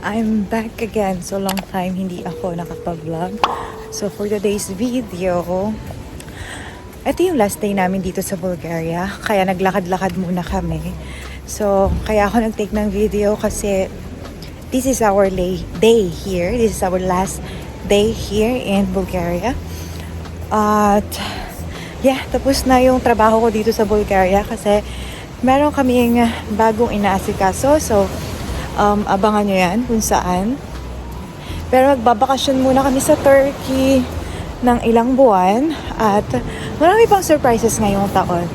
I'm back again. So long time hindi ako nakapag-vlog. So for today's video, ito yung last day namin dito sa Bulgaria. Kaya naglakad-lakad muna kami. So kaya ako nag-take ng video kasi this is our day here. This is our last day here in Bulgaria. At yeah, tapos na yung trabaho ko dito sa Bulgaria kasi meron kaming bagong inaasikaso. So abangan nyo yan kung saan. Pero magbabakasyon muna kami sa Turkey ng ilang buwan at marami pang surprises ngayong taon.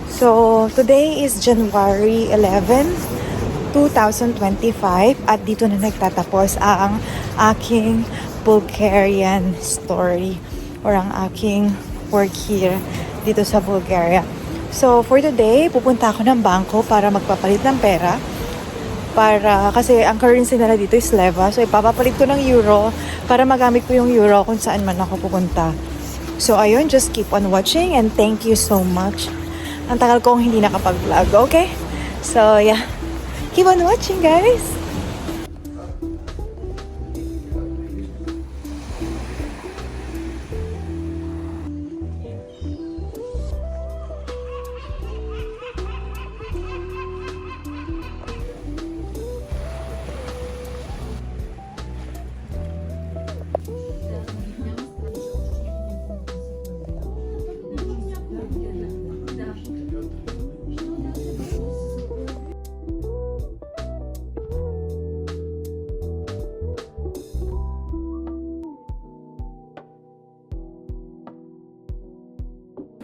So today is January 11, 2025 at dito na nagtatapos ang aking Bulgarian story or ang aking work here dito sa Bulgaria. So for today, pupunta ako ng bangko para magpapalit ng pera. Kasi ang currency nila dito is leva. So ipapapalit ko ng euro para magamit ko yung euro kung saan man ako pupunta. So ayun, just keep on watching and thank you so much. Ang tagal kong hindi nakapag-vlog, okay? So yeah, keep on watching guys!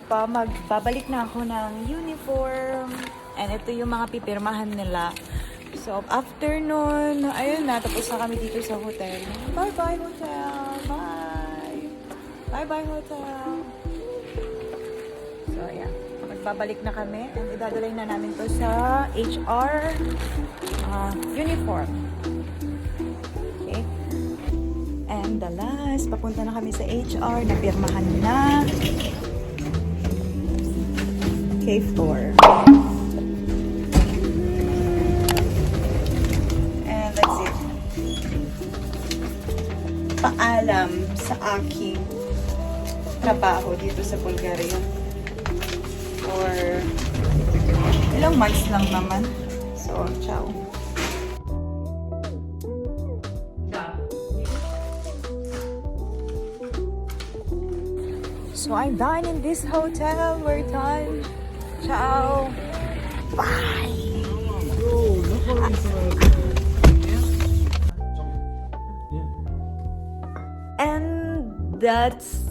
Magbabalik na ako ng uniform and ito yung mga pipirmahan nila. So after nun, ayun na, tapos na kami dito sa hotel. Bye bye hotel, bye bye bye hotel. So yeah, magbabalik na kami and idadalay na namin to sa HR uniform. Okay, and the last, papunta na kami sa HR, napirmahan na. Floor. And that's it. Paalam sa aking trabaho dito sa Bulgaria. For ilang months lang naman. So, ciao. So, I'm done in this hotel. We're done. Ciao. Bye. And that's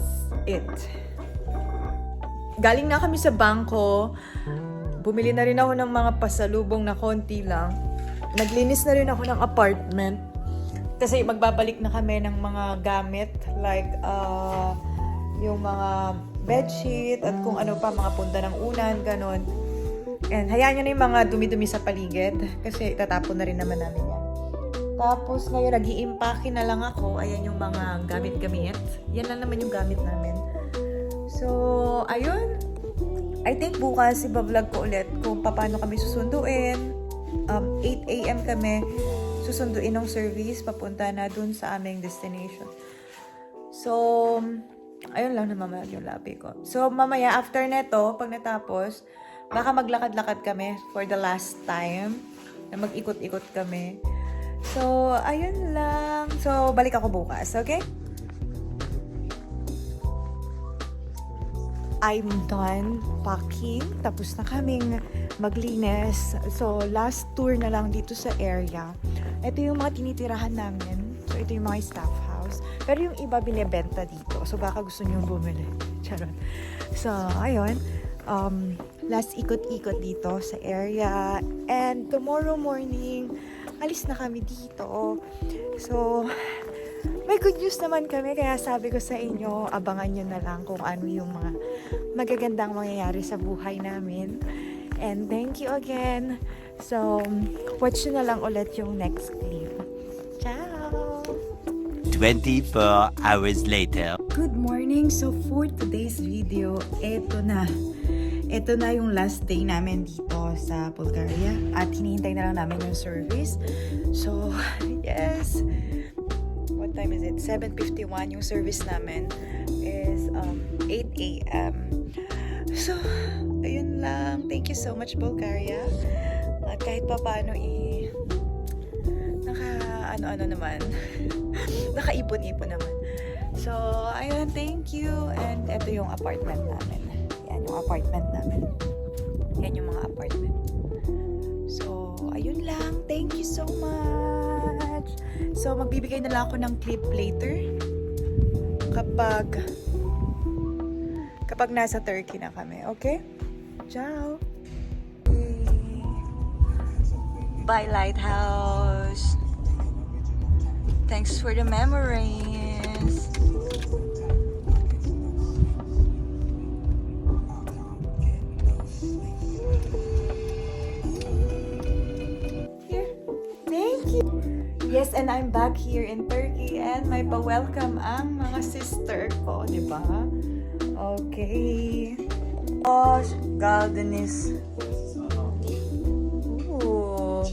it. Galing na kami sa bangko. Bumili na rin ako ng mga pasalubong na konti lang. Naglinis na rin ako ng apartment. Kasi magbabalik na kami ng mga gamit like yung mga bedsheet at kung ano pa, mga punta ng unan, ganon. And hayaan nyo na yung mga dumi-dumi sa paligid kasi itatapon na rin naman namin yan. Tapos ngayon nag-i-impake na lang ako. Ayan yung mga gamit-gamit. Yan lang naman yung gamit namin. So, ayun. I think bukas iba-vlog ko ulit kung paano kami susunduin. 8 AM kami susunduin ng service papunta na dun sa aming destination. So, ayun lang naman yung labi ko. So, mamaya, after neto, pag natapos, baka maglakad-lakad kami for the last time. Na mag-ikot-ikot kami. So, ayun lang. So, balik ako bukas, okay? I'm done packing. Tapos na kaming maglinis. So, last tour na lang dito sa area. Ito yung mga tinitirahan namin. So, ito yung mga staff house. Pero yung iba binebenta dito. So, baka gusto nyo bumili. Charot. So, ayun. Last ikot-ikot dito sa area. And tomorrow morning, alis na kami dito. So, may good news naman kami. Kaya sabi ko sa inyo, abangan nyo na lang kung ano yung mga magagandang mangyayari sa buhay namin. And thank you again. So, watch nyo na lang ulit yung next clip. Ciao! 24 hours later. Good morning! So for today's video, eto na ito na yung last day namin dito sa Bulgaria at hinihintay na lang namin yung service. So, yes. What time is it? 7:51 yung service namin is 8 a.m. So, ayun lang. Thank you so much, Bulgaria. At kahit pa paano ano naman. Nakaipon-ipon naman. So, ayun, thank you. And ito yung apartment namin. Yan yung apartment namin. Yan yung mga apartment. So, ayun lang. Thank you so much. So, magbibigay na lang ako ng clip later. Kapag nasa Turkey na kami. Okay? Ciao! Bye, Lighthouse! Thanks for the memories! Here. Thank you! Yes, and I'm back here in Turkey and may pa-welcome ang mga sister ko, di ba? Okay. Oh, garden is... Ooh.